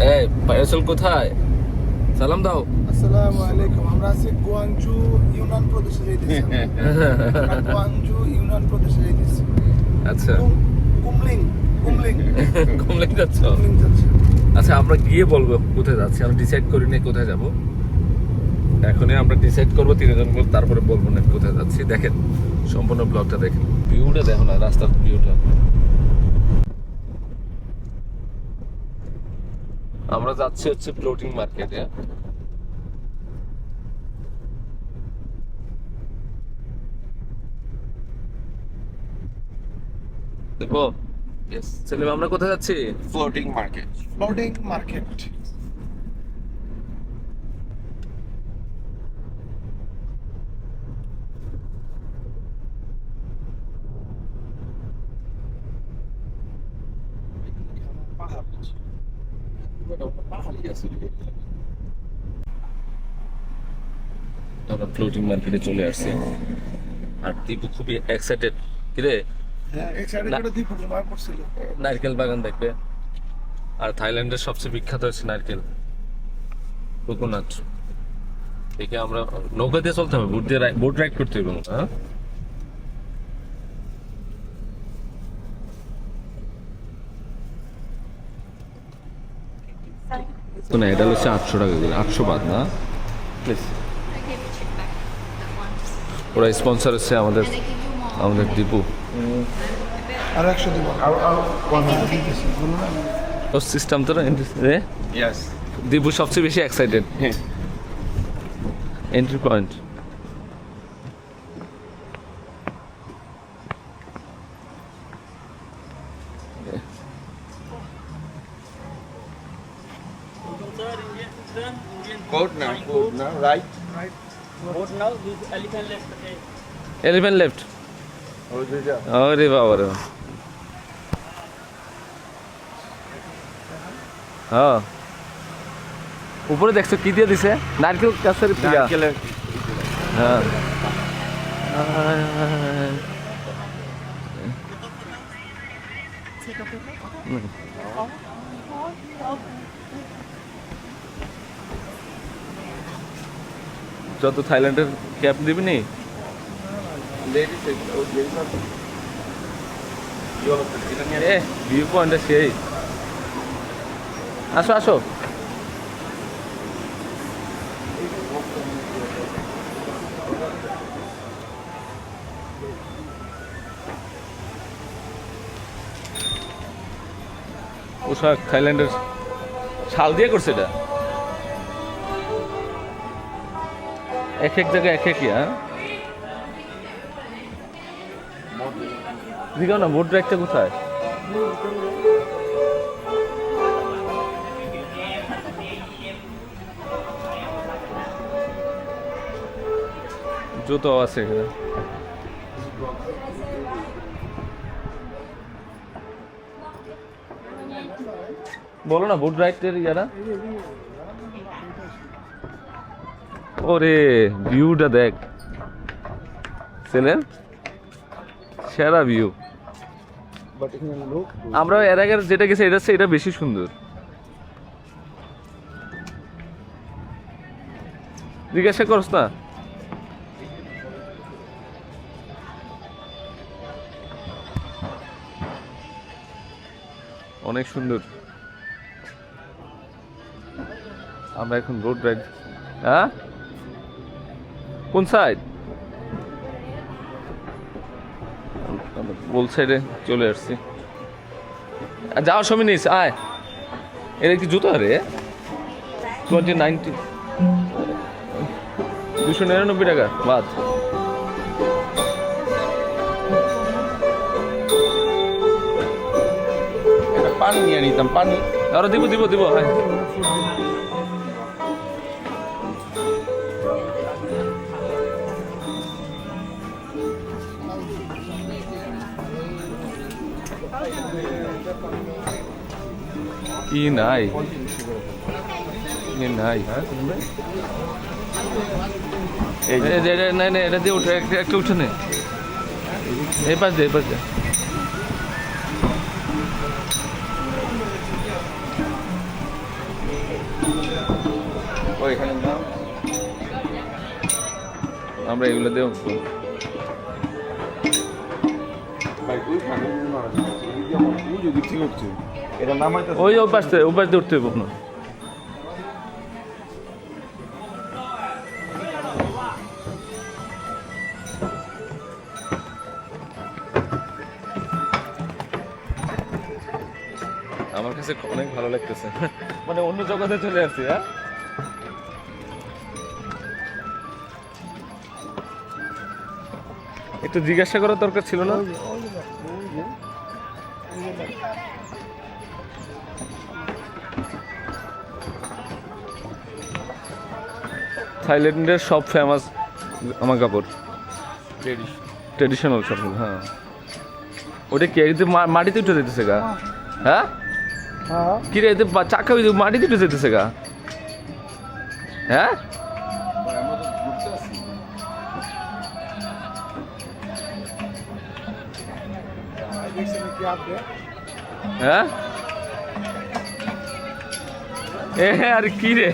এই পায়াসল কোথায়? সালাম দাও। আসসালামু আলাইকুম। আমরা আছি গুয়াংজু ইউনান প্রদেশে যাইতেছি। গুয়াংজু ইউনান প্রদেশে যাইতেছি। আচ্ছা কুমলিং কুমলিং যাচ্ছ? কুমলিং যাচ্ছি। আচ্ছা আমরা গিয়ে বলবো কোথায় যাচ্ছি, আমরা ডিসাইড করিনি কোথায় যাব। এখনই আমরা ডিসাইড করবো তিনজন মিলে, তারপরে বলবো না কোথায় যাচ্ছি। দেখেন সম্পূর্ণ ব্লগটা দেখেন, ভিউটা দেখো না, রাস্তার ভিউটা। আমরা যাচ্ছি হচ্ছে ফ্লোটিং মার্কেটে। দেখো সেলিম, আমরা কোথায় যাচ্ছি? Floating market. Floating market. আমরা ফ্লোটিং মার্কেটে চলে আসছি, আর দীপু খুবই এক্সাইটেড। কিরে, হ্যাঁ, এক সাইডে করে দ্বীপ ঘুমায় পড়ছিল। নারকেল বাগান দেখবে। আর থাইল্যান্ডের সবচেয়ে বিখ্যাত হচ্ছে নারকেল, কোকোনাট। দেখে আমরা নৌকা দিয়ে চলতে হবে, বোট রাইড করতে হবে। হ্যাঁ, তো না, এটা হচ্ছে 800 টাকা করে, 800 বাদ না প্লিজ। ওরা স্পন্সর হচ্ছে আমাদের দীপু। আর 100 দিব। আর 100 দিতেছি, বলো না? ও সিস্টেম তো রে। ইয়েস। দীপু সবচেয়ে বেশি excited. Entry point. Boat now, right? Boat now, this elephant left. Okay. 11 left. Oh, yeah. আরে বাবা রে। হ্যাঁ, উপরে দেখছো কি দিয়ে দিছে? নারকেল গাছের পিয়া। হ্যাঁ, যত থাইল্যান্ডের ক্যাপ দিবি নি। ভিউ পয়েন্ট সেই। আসো আসো। পোশাক থাইল্যান্ডের শাল দিয়ে করছে এটা। এক এক জায়গায় এক একই। হ্যাঁ, দিকে না বোট রাইডটা কোথায়? জুতো আছে এখানে। বলো না বোট রাইডের ইয়ারা। ওরে ভিউটা দেখ ছেলের, সেরা ভিউ। আমরা এর আগে যেটা গেছে এটা বেশি সুন্দর। জিজ্ঞাসা করস না? অনেক সুন্দর। আমরা এখন রোড রাইড। হ্যাঁ, কোন সাইড? বল সাইডে চলে আসছি। যাওয়ার সময় নিস আয়। এটা কি জুতো রে? 2090, 299 টাকা বাদ। পানি নিয়ে নিতাম, পানি আরো দিব দিব দিব। হ্যাঁ, কি নাই নাই। এটা দিয়ে উঠে একটা উঠে নে। এই পাশ দে, এই পাশ দে। ও এখানে নাম আমরা এগুলো দিয়ে ভাই ওই খানে মারা যাচ্ছে এই যে আমার পুজো দিচ্ছি করছে এটা নাম হয়তো ওই অভ্যাস দিয়ে উঠতে হবে আপনার। আমার কাছে অনেক ভালো লাগতেছে, মানে অন্য জগতে চলে আসছি। হ্যাঁ, একটু জিজ্ঞাসা করার দরকার ছিল না? থাইল্যান্ডের সব ফেমাস জামা কাপড়, ট্রেডিশনাল সব। হ্যাঁ, ওটা কি এতে মাটিতে উঠে যেতেছে গা? হ্যাঁ, কি রে এতে চাকা মাটিতে উঠে যেতেছে গা? হ্যাঁ, হ্যাঁ, আর কি রে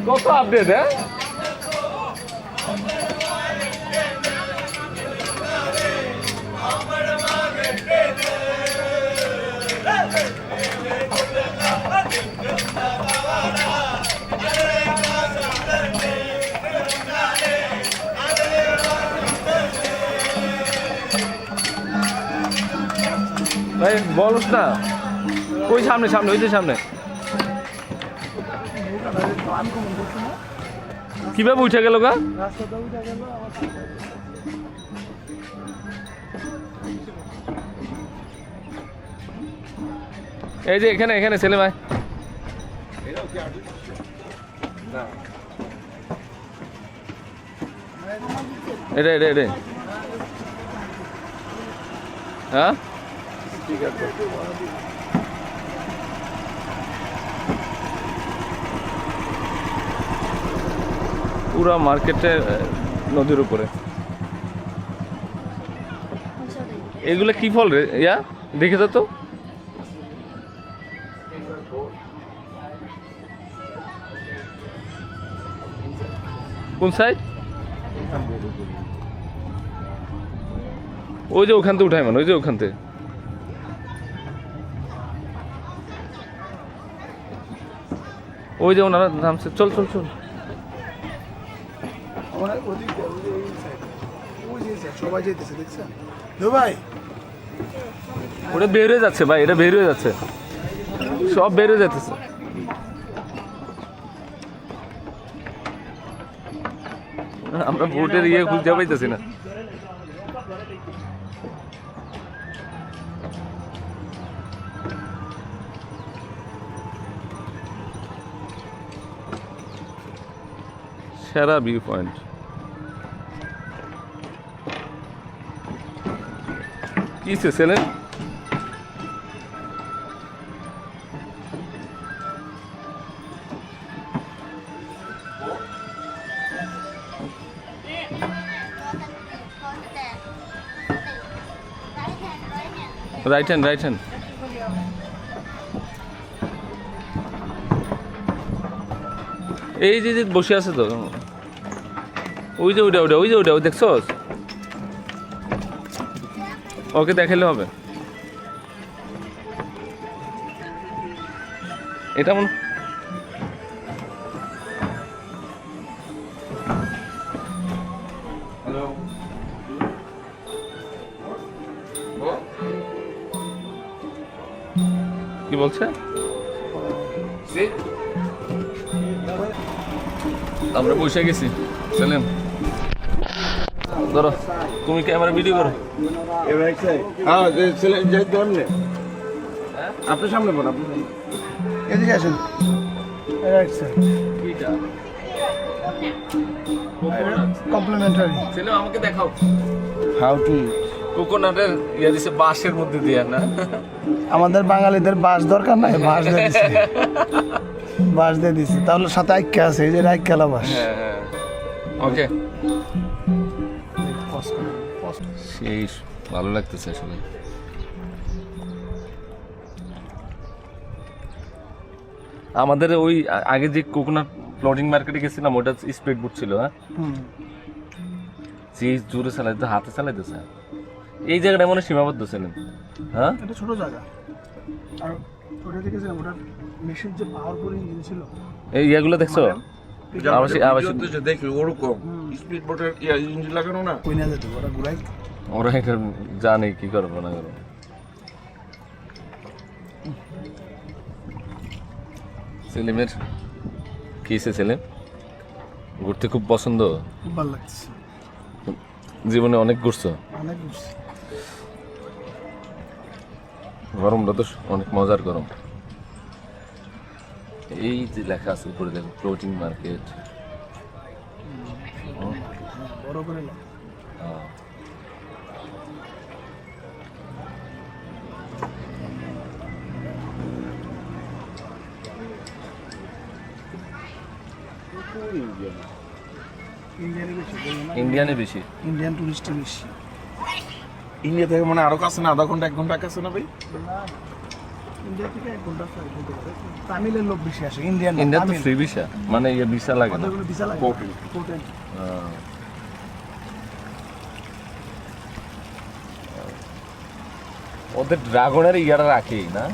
কত আপডেট? হ্যাঁ, ভাই বলস না, ওই সামনে ওই যে সামনে কিভাবে উঠে গেল গা? এই যে এখানে ছেলে ভাই, এটা হ্যাঁ, ঠিক আছে। পুরা মার্কেটে নদীর উপরে। এগুলো কি ফল রে? ইয়া দেখে তো কোন সাইড? ওই যে ওখান থেকে উঠায় মানে, ওই যে ওখান থেকে। ওই যে ওনারা নামছে, চল সবাই যেতেছে দেখছেন ভাই? ওটা বের হয়ে যাচ্ছে ভাই, এটা বের হয়ে যাচ্ছে, সব বের হয়ে যাচ্ছে। আমরা বোটের খুঁজে পাইতেছি না। সেরা ভিউ পয়েন্ট। কি ছেলে? রাইট হ্যান্ড এই যে বসে আছে তো, ওই যে ওইটা দেখছস? ওকে দেখাইলে হবে। এটা মনে কি বলছে? আমরা বসে গেছি। চলেন ধরো, তুমি ক্যামেরা ভিডিও করো। হ্যাঁ যাইতে সামনে, আপনার সামনে বল, আপনি এদিকে আসেন। Right sir, complimentary. ছেলে আমাকে দেখাও হাউ টু কোকোনাটের ইয়া দিছে, বাঁশের মধ্যে দিয়া না? আমাদের বাঙালিদের বাঁশ দরকার নাই, বাঁশ দিয়ে দিছে, বাঁশ দিয়ে দিছে। তাহলে সাথে আইক্যা আছে, এই যে আইক্যালা বাঁশ। হ্যাঁ, ওকে। সেই ভালো লাগতেছে আসলে। আমাদের ওই আগে যে কোকোনাট ফ্লোটিং মার্কেটে গেছিলাম ওটা স্পিড বোট ছিল, হ্যাঁ যে জোরে চালাইতো, হাতে চালাইতেছে। এই জায়গাটা মনে হয় সীমাবদ্ধ ছিলেন, হ্যাঁ এটা ছোট জায়গা, আর ওটা দেখেছিলাম ওটার মেশিন যে পাওয়ারফুল ইঞ্জিন ছিল। এই ইয়াগুলো দেখছো? আবাসিক দেখি ওরকম স্পিড বোটের ইঞ্জিন লাগানো না, কই না যেত ওরা ঘুরাই। ওরা এটা জানে কি করবো না করবো। সেলিমের কি সেলিম ঘুরতে খুব পছন্দ, খুব ভালো লাগছে, জীবনে অনেক ঘুরছো? অনেক ঘুরছি। গরমটা তো অনেক মজার গরম। এই যে লেখা আছে উপরে দেখো ফ্লোটিং মার্কেট, বড় করে লাগে। ইন্ডিয়ানে বেশি বললো না? ইন্ডিয়ানে বেশি, ইন্ডিয়ান টুরিস্টে বেশি। ইন্ডিয়া থেকে মানে আরো কাছে না, আধা ঘন্টা 1 ঘন্টা কাছে না ভাই? ইন্ডিয়া থেকে 1 ঘন্টা 4 ঘন্টা করে। তামিলের লোক বেশি আসে, ইন্ডিয়ান না, ইন্ডিয়া তো তামিল। ফ্রি ভিসা, মানে ইয়ে ভিসা লাগে না। ওদেরগুলো ভিসা লাগে। Hotel. হোটেল। ওদের ড্রাগনের ইয়ারা রাখেই না,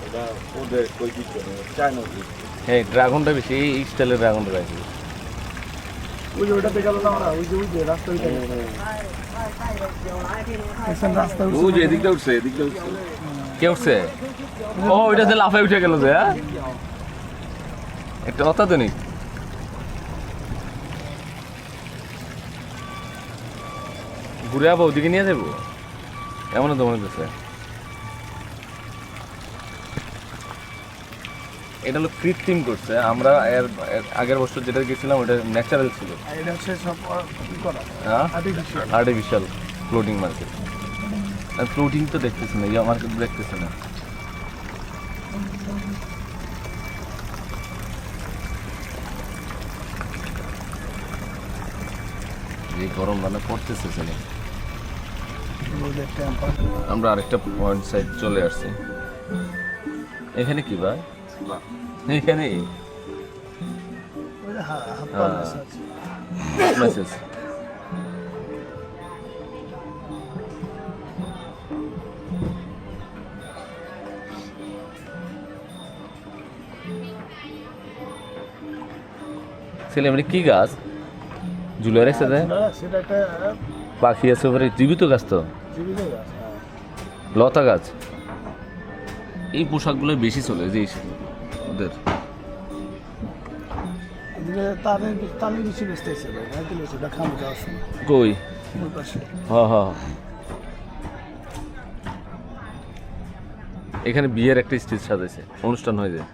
এটা ওদের কই দিচ্ছে চায়না হ্যাঁ ড্রাগনটা বেশি, এই স্টাইলের ড্রাগনটা রাখে। ওই যে ওইটা দেখে গেল না আমরা, ওই যে রাস্তা ওইটা দেখছেন, রাস্তা ও যে এদিকটা উঠছে, এদিকটা উঠছে। কে উঠছে? ও ওইটা যে লাফায় উঠে গেল যে, হ্যাঁ একটা অত্যাধুনিক। ঘুরে যাবো ওদিকে নিয়ে যাবো, এমনও তো মনে হচ্ছে। এটা হলো কৃত্রিম করছে, আমরা এর আগের বছর যেটা গেছিলাম ওটা ন্যাচারাল ছিল। আর এটা হচ্ছে সব কি করা হ্যাঁ আর্টিফিশিয়াল। Artificial floating market. আর ফ্লোটিং তো দেখতেছি না, ইয়া মার্কেট দেখতেছি না। এই গরম মানে পড়তেছে ছেলে। রোদের টেম্পার। আমরা আরেকটা পয়েন্ট সাইড চলে আসছি। এখানে কি ভাই? এখানে ওই যে হাত পা মেশে আছে। মেসেজ ছেলে মানে কি গাছ ঝুলে রাখছে যে? না, সেটা একটা পাখি আছে উপরে, জীবিত গাছ তো, জীবিত গাছ। হ্যাঁ। লতা গাছ। এই পোশাকগুলো বেশি চলে যে ওদের। এদিকে তাদের বেশি বেচতেছে ভাই, না দিলে সেটা খামো যাওয়ার সময় কই? ওই পাশে। হ্যাঁ হ্যাঁ, এখানে বিয়ের একটা স্টেজ সাজাইছে, অনুষ্ঠান হয়ে যায়,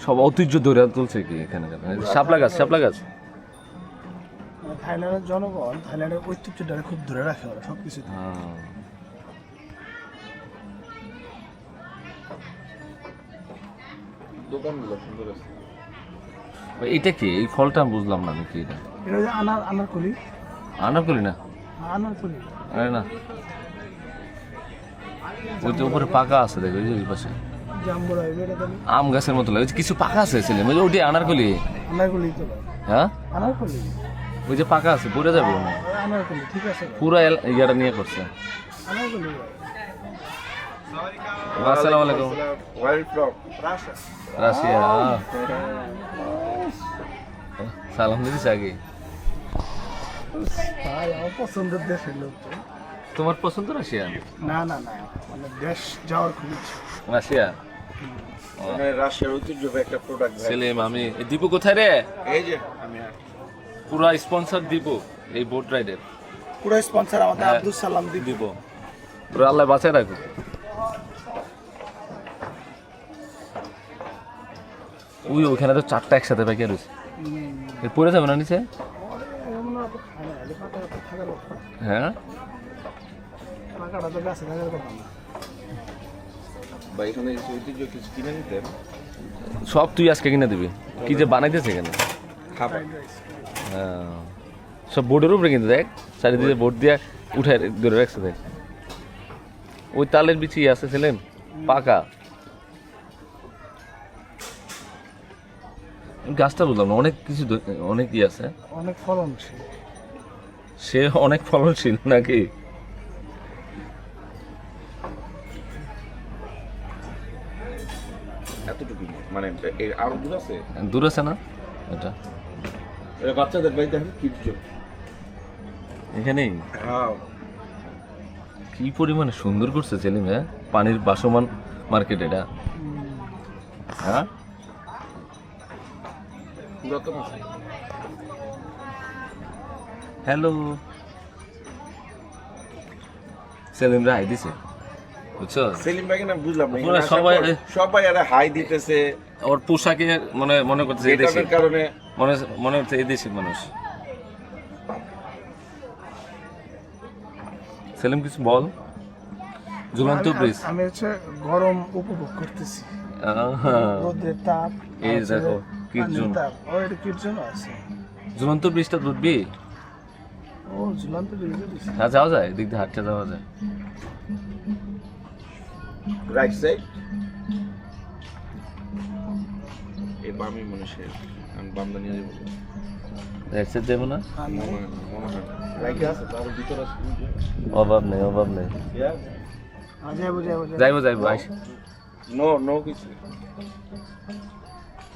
সব ঐতিহ্য ধরে তুলছে কি এখানে। শাপলা গাছ, শাপলা গাছ। থাইল্যান্ডের জনগণ থাইল্যান্ডের ঐতিহ্যটা খুব ধরে রাখে ওরা সব কিছু। হ্যাঁ। দোকানগুলো সুন্দর আছে। এটা কি? এই ফলটা আমি বুঝলাম না, আমি কি এটা? এটা হচ্ছে আনারকলি। আনার করি না, আনারকলি আরে না, ওই যে উপরে পাকা আছে দেখো, ওই যে ওই পাশে জাম্বুরা এটা তাহলে আম গাছের মতো লাগে, ওই যে কিছু পাকা আছে ছেলে, ওই যে ওইটা আনারকলি। আনারকলি তো ভাই, হ্যাঁ আনারকলি ওই যে পাকা আছে, পড়ে যাবে মনে হয়। আনারকলি ঠিক আছে ভাই, পুরো ইয়াটা নিয়ে করছে। আনারকলি ভাই। আসসালামু আলাইকুম। ওয়াইল্ড ফ্লক রাশিয়া, সালাম দিস আগে। ভাই আমার পছন্দের দেশের লোক তো। তোমার পছন্দ রাশিয়া? না না না, মানে দেশ যাওয়ার খুব ইচ্ছা। রাশিয়া মানে রাশিয়ার ঐতিহ্যবাহী একটা প্রোডাক্ট ভাই। ছেলে আমি দীপু কোথায় রে? এই যে আমি পুরা স্পন্সর দীপু এই বোট রাইডের। পুরো স্পন্সর আমাদের হ্যাঁ। আব্দুল সালাম দীপ। দিব তোরা আল্লাহ বাঁচায় রাখো। ওই ওখানে তো 4টা একসাথে প্যাকে রয়েছে, এর পরে যাবে না নিচে? হ্যাঁ টাকাটা তো গাছে থাকার কথা না। ভাই এখানে কিছু ঐতিহ্য কিছু কিনে নিতেন। সব তুই আজকে কিনে দিবি, কি যে বানাইতেছে এখানে। খাবার হ্যাঁ সব বোর্ডের উপরে কিন্তু দেখ, চারিদিকে বোর্ড দিয়ে উঠে ধরে রাখছে দেখ। ওই তালের বিচি আছে ছিলেন, পাকা গাছটা বুঝলাম না, অনেক কিছু অনেক ই আছে, অনেক ফলনশীল। সে অনেক ফলনশীল নাকি? এতটুকু মানে এর আরো দূর আছে। দূর আছে না এটা? এটা বাচ্চাদের বাড়ি দেখেন কি কিছু এখানেই হ্যাঁ কি পরিমাণে সুন্দর করছে সেলিম। হ্যাঁ, পানির বাসমান মার্কেট এটা। হ্যাঁ, পুরাতন আছে। হ্যালো সেলিম রা হাই দিছে, বুঝছো? সেলিম ভাই না বুঝলাম না, পুরা এখানে সবাই আরে হাই দিতেছে ওর পোশাকে মনে করছে এই দেশি, এটার কারণে। মনে হচ্ছে এই দেশি মানুষ। সেলিম কিছু বল। ঝুলন্ত ব্রিজ, আমি হচ্ছে গরম উপভোগ করতেছি, রোদের তাপ। এই আছে দেখো কীর্জন, পানির তাপ। ও এটা কীর্জন আছে। ঝুলন্ত ব্রিজটা উঠবি? ও ঝুলন্ত ব্রিজে দিছে। হ্যাঁ, যাওয়া যায়, এদিক দিয়ে হাঁটতে যাওয়া যায়। রাইট সাইড এই বামই মানুষের আমি বামদা নিয়ে যাবো হেডসেট দেবো না, মনে হয় রাইটে আছে তার ভিতর আছে অভাব নেই, অভাব নেই। যাইবো যাইবো, আইস নো নো কিছু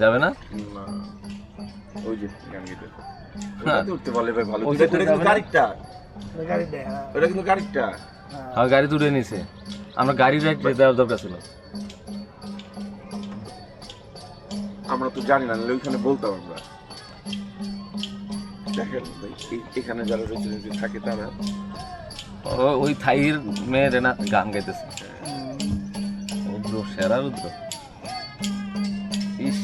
যাবে না? না ওই যে গান গেতে হ্যাঁ। ওটা উঠতে পারলে ভাই ভালো। ওই এটা যে কিন্তু যাবে না? গাড়িটা, গাড়ি দেয়। ওটা কিন্তু গাড়িটা। হ্যাঁ, গাড়ি তুলে নিছে, আমরা গাড়ি রাইড দেওয়ার দরকার ছিল। আমরা তো জানি না, ওইখানে বলতাম আমরা। দেখেন ভাই, এখানে যারা রয়েছে থাকে তারা ওই থাইয়ের মেয়ের না গান গাইতেছে, রুদ্র, সেরা রুদ্র। ইস,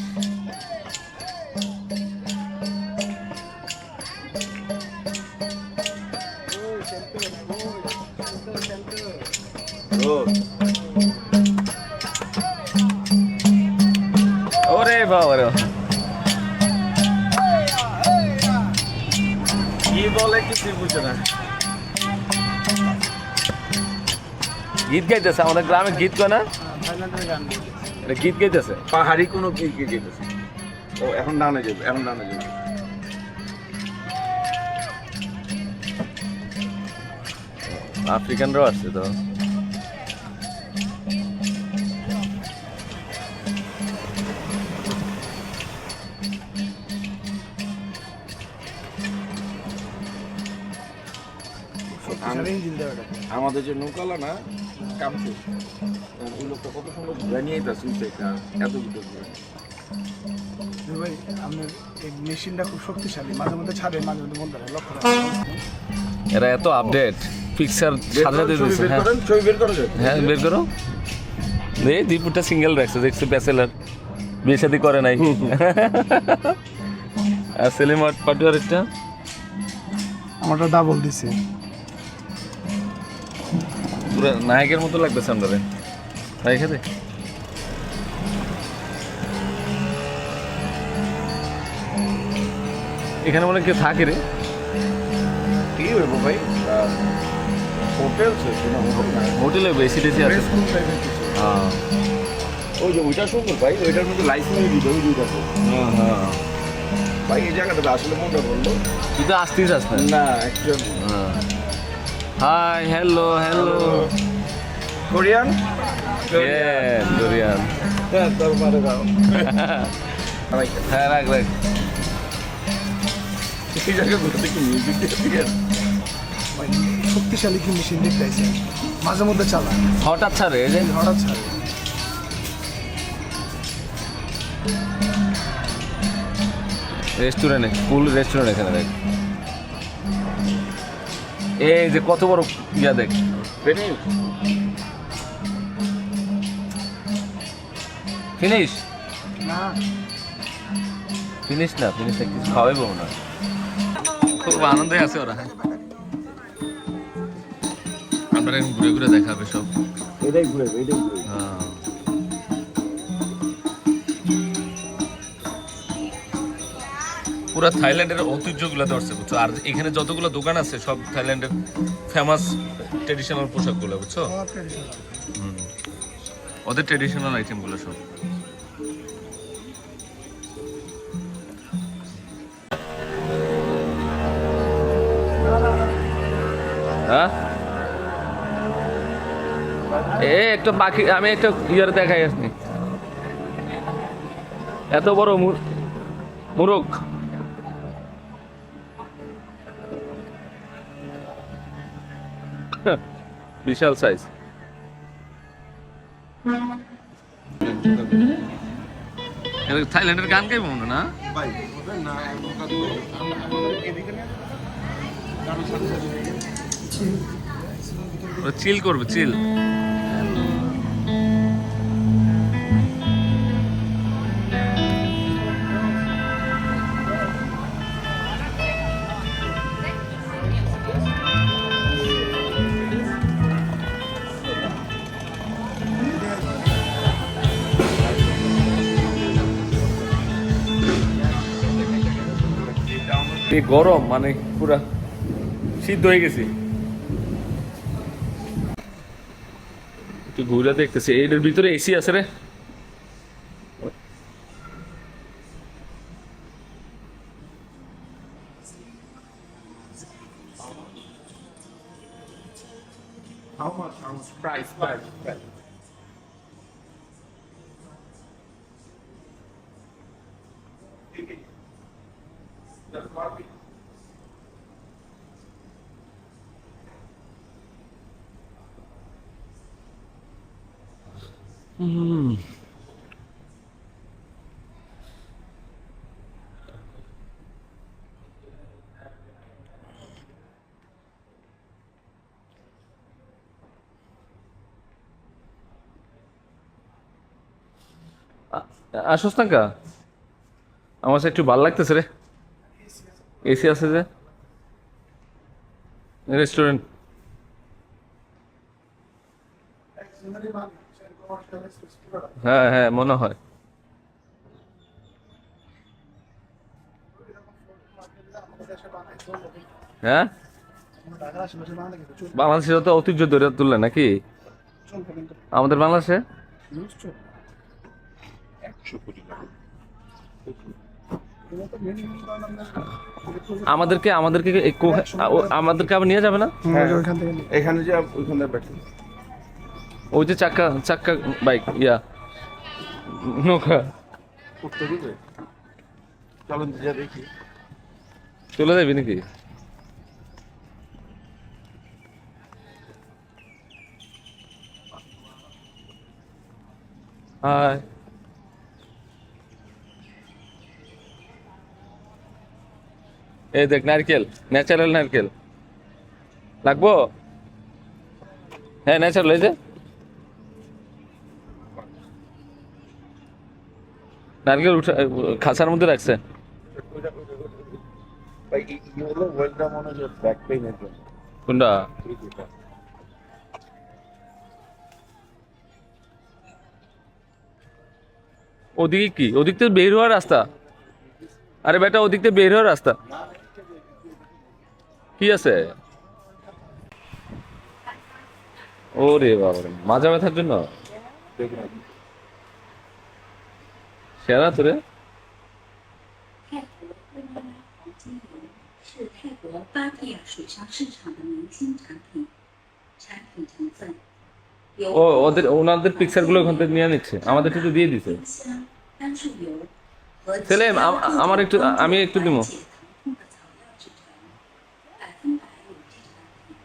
ও ওরে বাবা রে, কি বলে কিছুই বুঝে না। গীত গাইতেছে আমাদের গ্রামে, গীত কয় না? এটা গীত গাইতেছে। পাহাড়ি কোনো কি কি যেতেছে। ও এখন ডানে যাবে, এখন ডানে যাবে। আফ্রিকানরাও আসছে তো। আমাদের যে নৌকালা না কামছে, ওই লোকটা কত সুন্দর ঘুরে নিয়ে যেতে শুনছে এত ভিতর ঘুরে। ভাই আপনার এই মেশিনটা খুব শক্তিশালী, মাঝে মধ্যে ছাড়ে, মাঝে মধ্যে বন্ধ হয়, লক্ষ্য রাখবেন। এরা এত আপডেট, পিকচার সাজাতে দিয়েছে। হ্যাঁ ছবি বের করা যায়। হ্যাঁ, বের করো। এই দীপুরটা সিঙ্গেল রাখছে, দেখছি ব্যাচেলার, বিয়ে শাদী করে নাই। আর সেলিম পাটুয়ারেরটা আমারটা ডাবল দিছে। পুরো নায়কের মতো লাগতেছে আমরা। তাই খেতে এখানে মনে হয় কেউ থাকে রে। কি হইব ভাই, হোটেল হোটেলে এসি টেসি আছে। হ্যাঁ ওই যে ওইটা সুন্দর ভাই, ওইটার মধ্যে লাইসেন্স দিতে ওই দুইটা হ্যাঁ, ভাই। এই জায়গাটা আসলে মনটা বললো তুই তো আসতিস আসতে। না একজন হাই, হ্যালো হ্যালো, কোরিয়ান ডোরিয়ান। তারপরে যাও হ্যাঁ, রাখ রাখ। এই জায়গা ঘুরতে কি মিউজিক দিয়ে ভাই শক্তিশালী কি মেশিন দেখতেছে, মাঝে মধ্যে চালায়, হঠাৎ ছাড়ে এই যে। হঠাৎ ছাড়ে। রেস্টুরেন্টে, ফুল রেস্টুরেন্ট এখানে দেখ। এই যে কত বড় ইয়া দেখ, ফিনিশ না ফিনিশ না, ফিনিশ কিছু খাওয়াইবো না। খুব আনন্দে আছে ওরা। আমরা এখন ঘুরে ঘুরে দেখাবে সব। এটাই ঘুরে, এটাই ঘুরে। হ্যাঁ, পুরা থাইল্যান্ডের ঐতিহ্যগুলো ধরছে, বুঝছো? আর এখানে যতগুলো দোকান আছে সব থাইল্যান্ডের ফেমাস ট্রেডিশনাল পোশাকগুলো, বুঝছো? ওদের ট্রেডিশনাল আইটেমগুলো সব। হ্যাঁ একটা বাকি আমি একটা ইয়ার দেখাই আসনি, এত বড় মুরগ। বিশাল সাইজ। থাইল্যান্ডের গান গাইব মনে না? চিল করবে, চিল। এই গরম মানে পুরা সিদ্ধ হয়ে গেছি। একটু ঘুরে দেখতেছি, এটার ভিতরে এসি আছে রে। How much? Price. আসোস না কা, আমার কাছে একটু ভালো লাগতেছে রে। এসি আছে যে রেস্টুরেন্ট। হ্যাঁ হ্যাঁ মনে হয়। হ্যাঁ বাংলাদেশে তো ঐতিহ্য ধরে তুললে নাকি আমাদের বাংলাদেশে? 100 কোটি টাকা। আমাদেরকে আমাদেরকে আবার নিয়ে যাবে না? এখানে যে ওইখানে ব্যাটারি ওই যে চাক্কা বাইক ইয়া নৌকা উঠতে দিবে, চলুন যা দেখি। চলে যাবি নাকি? হাই, এই দেখ নারকেল, ন্যাচারাল নারকেল লাগবো? হ্যাঁ ন্যাচারাল। এই যে নারকেল খাঁচার মধ্যে রাখছে। ভাই এই হলো ওয়েলটা মনে হয় ব্যাক পেইনের জন্য। কোনটা? ওদিকে কি? ওদিক থেকে বের হওয়ার রাস্তা? আরে বেটা ওদিক থেকে বের হওয়ার রাস্তা কি আছে? ওরে বাবা, মাজা ব্যথার জন্য সেরা তো রে। 是泰国芭提雅水上市场的明星产品，产品成分有 ওনাদের পিকচার গুলো ওখান থেকে নিয়ে নিচ্ছে, আমাদের একটু দিয়ে দিছে। 香、甘树油和 ছেলে আমার একটু, আমি একটু দিব। 解疼痛的草药制成，100%有机产品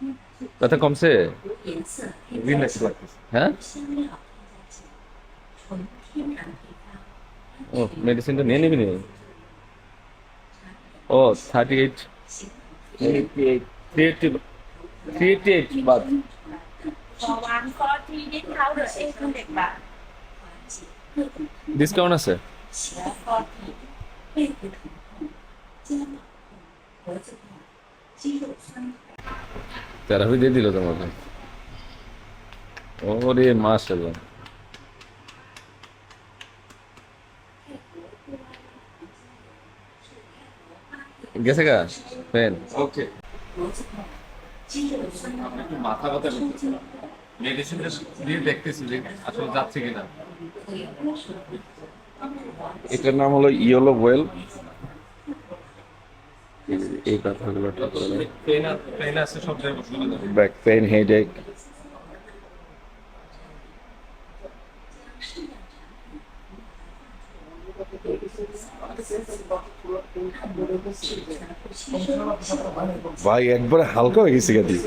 ，100%。 ব্যথা কমছে? 颜色添 রিল্যাক্স 加剂、 লাগতেছে। হ্যাঁ 香料添加剂，纯天然配方， ও মেডিসিনটা নিয়ে নিবি নি? ও 38 388 বাদ। 140 powder 800 baht. 缓解各种疼 ডিসকাউন্ট আছে? 痛、背部疼痛、肩膀痛、脖子痛、肌肉酸痛。 থেরাপি দিয়ে দিল তোমাকে। ওরে মাশাআল্লাহ। গেছে গা ফ্যান? ওকে। 脖子痛、肌肉酸痛、 মাথা ব্যথা 抽筋、মেডিসিন দিয়ে দেখতেছি যে আসলে যাচ্ছে কিনা। এটার নাম হলো ইয়েলো ওয়েল। এই কথাগুলো পেন আছে সব জায়গায় বসে যাবে। Back pain, headache. ভাই একবারে হালকা হয়ে গেছে গাদি।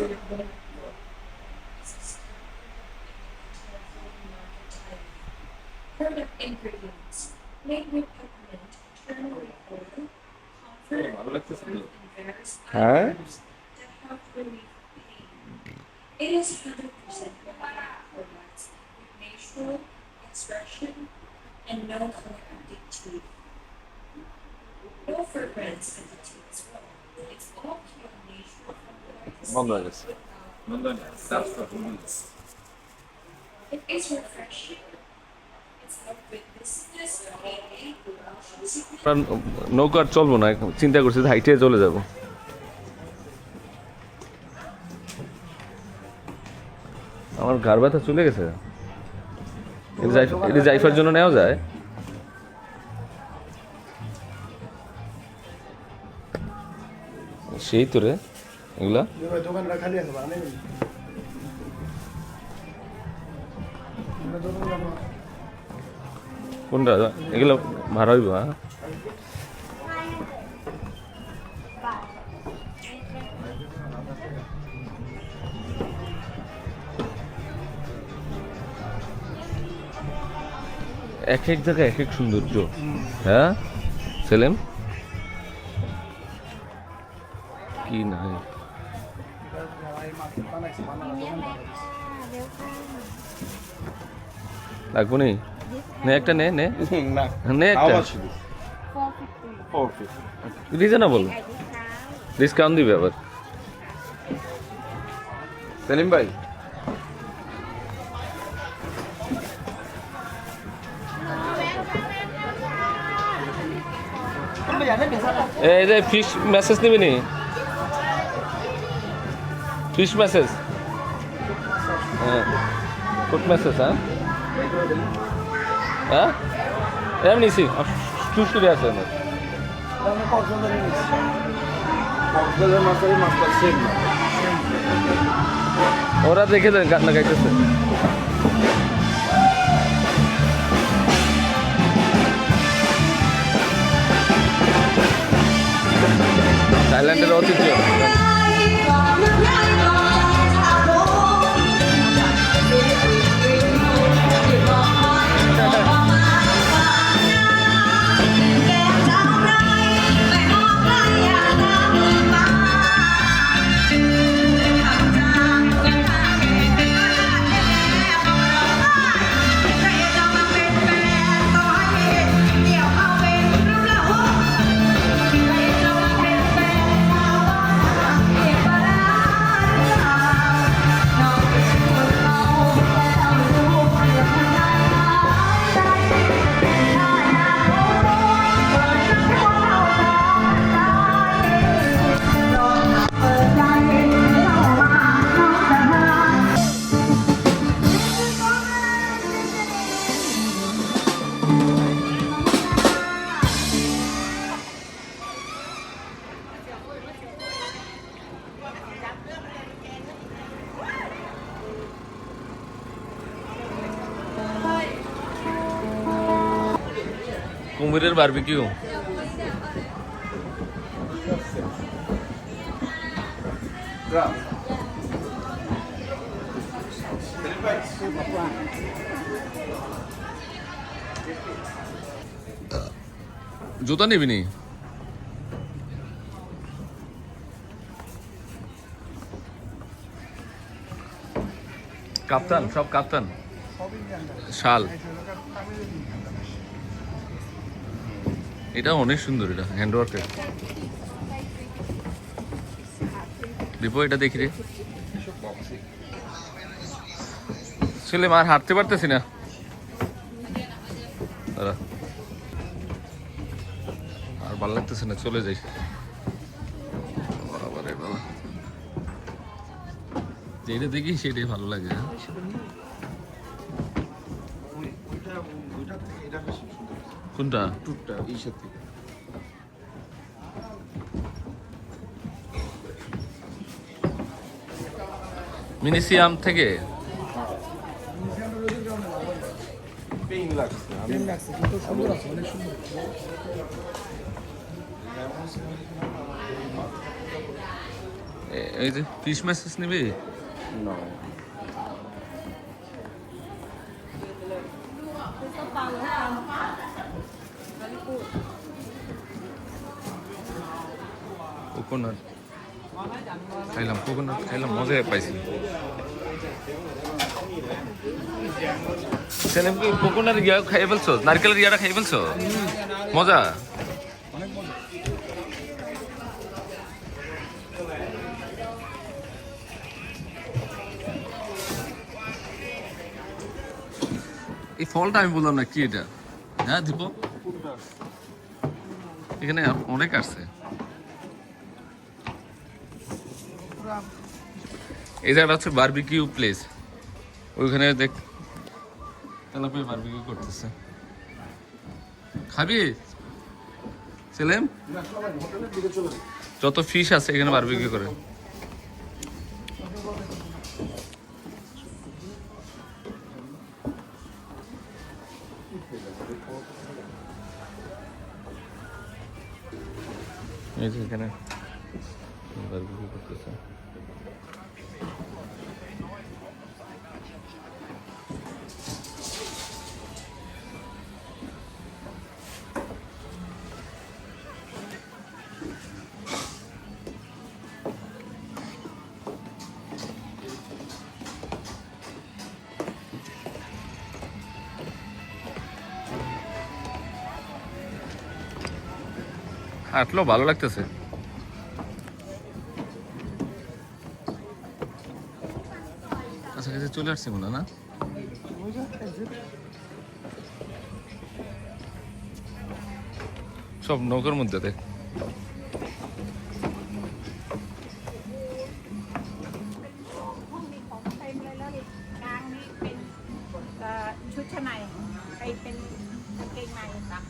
Product ingredients made with peppermint, turmeric oil, comfort, ভালো লাগতেছে তো? and various হ্যাঁ others that help relieve pain. It is 100% relaxed with natural extraction and no color additive. No fragrance additive as well. It's all pure natural from বন্ধ হয়ে গেছে। It is refreshing. It's helped with business, headache, motion sickness. আমরা নৌকা আর চলবো না, চিন্তা করছি হাইটে চলে যাব। আমার ঘাড় ব্যথা চলে গেছে। এটা জাইফার জন্য নেওয়া যায়। সেই তো রে এগুলা। দোকানটা খালি আছে বা নেই? কোনটা এগুলো ভাড়া হইব? হ্যাঁ এক এক জায়গায় এক এক সৌন্দর্য। হ্যাঁ সেলেম কি নাই লাগবো নি? নে একটা নে নে না নে একটা রিজনেবল ডিসকাউন্ট দিবে আবার। সেলিম ভাই এই যে ফিশ মেসেজ নিবি নি? ফিশ মেসেজ, হ্যাঁ ফুড মেসেজ। হ্যাঁ হ্যাঁ এমনি নিছি চুষুরি আছে আমার। কক্সবাজার মাছের মাছটা সেম না। ওরা দেখে দেন গান্না গাইতেছে। থাইল্যান্ডের ঐতিহ্য। কুমিরের বারবিকিউ। জুতা নিবি নি? কাপ্তান, সব কাপ্তান শাল। এটা অনেক সুন্দর, এটা হ্যান্ডওয়ার্কের। দীপু এটা দেখি রে। ছেলে মার হাঁটতে পারতেছি না। আর ভালো লাগতেছে না, চলে যাই। যেটা দেখি সেটাই ভালো লাগে। হ্যাঁ? ওইটা থেকে এটা বেশি সুন্দর কোনটা? টুকটা এইসব থেকে মিনিসিয়াম থেকে পেইন লাগছে আমি কিন্তু সুন্দর আছে, অনেক সুন্দর। এই যে ফিশ মেসেজ নিবি? না কোকোনাট খাইলাম, কোকোনাট খাইলাম, মজাই পাইছি। সেলিম কি কোকোনাট ইয়া খাই ফেলছো? নারকেলের ইয়াটা খাই ফেলছো? মজা। এই ফলটা আমি বললাম না কি এটা। হ্যাঁ দীপ, এখানে অনেক আসছে। এই জায়গাটা হচ্ছে বারবিকিউ প্লেস। ওইখানে দেখ তেলাপিয়া বারবিকিউ করতেছে। খাবি সেলিম? যত ফিশ আছে এখানে বারবিকিউ করে। এই যে এখানে বারবিকিউ করতেছে। হাঁটলো ভালো লাগতেছে। কাছাকাছি চলে আসছে মনে হয় না? সব নৌকার মধ্যে দেখ।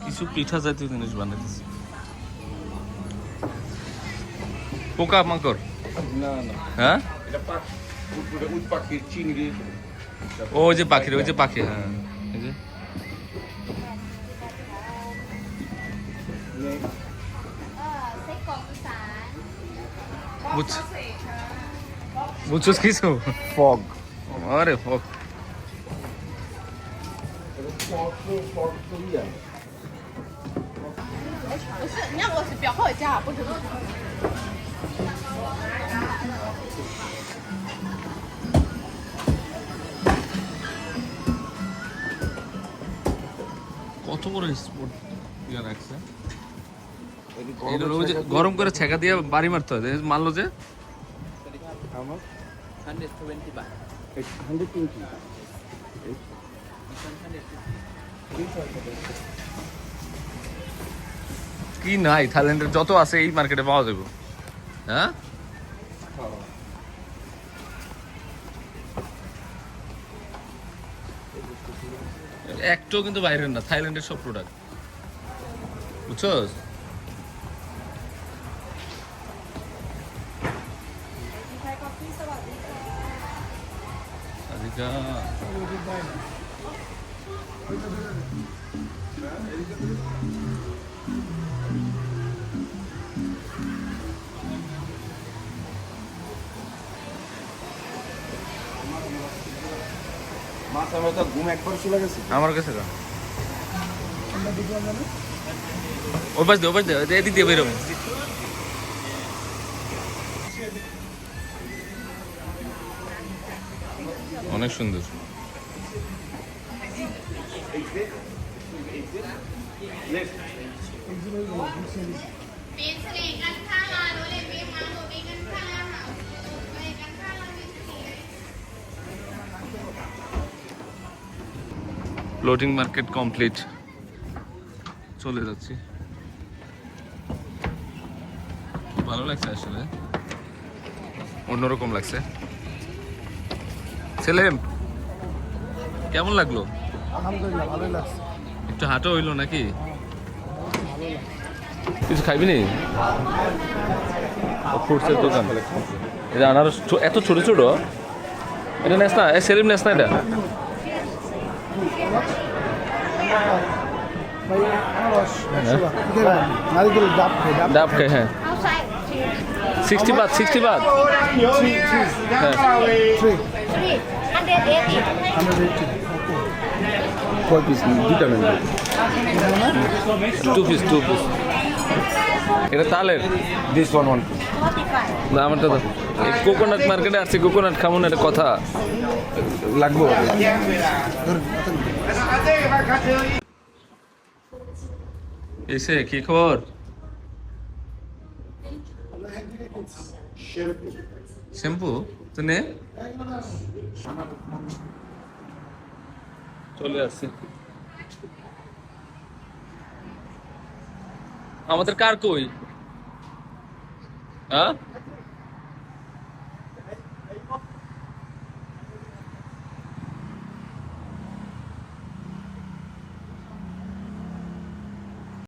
কিছু পিঠা জাতীয় জিনিস বানাইতেছে। পোকা মাকড়? না না হ্যাঁ, এটা পাখি, উট পাখির চিংড়ি। ওই যে পাখি, ওই যে পাখি। হ্যাঁ এই যে বুঝছস কিছু? ফগ আরে ফক। কত বড় স্পট ইয়া রাখছে। এটা ওই যে গরম করে ছেঁকা দিয়ে বাড়ি মারতে হয়, মারলো যে। আমার 120 baht. 120 কি নাই থাইল্যান্ডের যত আছে এই মার্কেটে পাওয়া যাবে। হ্যাঁ একটাও কিন্তু বাইরের না, থাইল্যান্ডের সব প্রোডাক্ট। বুঝছস? সাদিকা মাথা ব্যথা ঘুম একবার চলে গেছে। আমার কাছে না, ওই পাশ দিয়ে, ওই পাশ দিয়ে, এদিক দিয়ে বেরোবে। অনেক সুন্দর। ফ্লোটিং মার্কেট কমপ্লিট, চলে যাচ্ছি। ভালো লাগছে আসলে, অন্যরকম লাগছে। সেলেম কেমন লাগলো? আলহামদুলিল্লাহ ভালোই লাগছে। একটু হাঁটো হইলো নাকি? কিছু খাইবি নি? ফ্রুটসের দোকান, এটা আনারস এত ছোট ছোট, এটা নেস না? সেলিম নেস না এটা? নারিকেল ডাব খাই, ডাব ডাব খাই, হ্যাঁ। 60 বাদ, 60 বাদ। হ্যাঁ, 4 পিস, 2টা নেন। 2 পিস, 2 পিস। এটা তালের? This one. না, আমারটা তো কোকোনাট মার্কেটে আসছি, কোকোনাট খাবো না, এটা কথা। লাগবো। এসে কি খবর? শ্যাম্পু তো নে, চলে আসছে। আমাদের কার কই? হ্যাঁ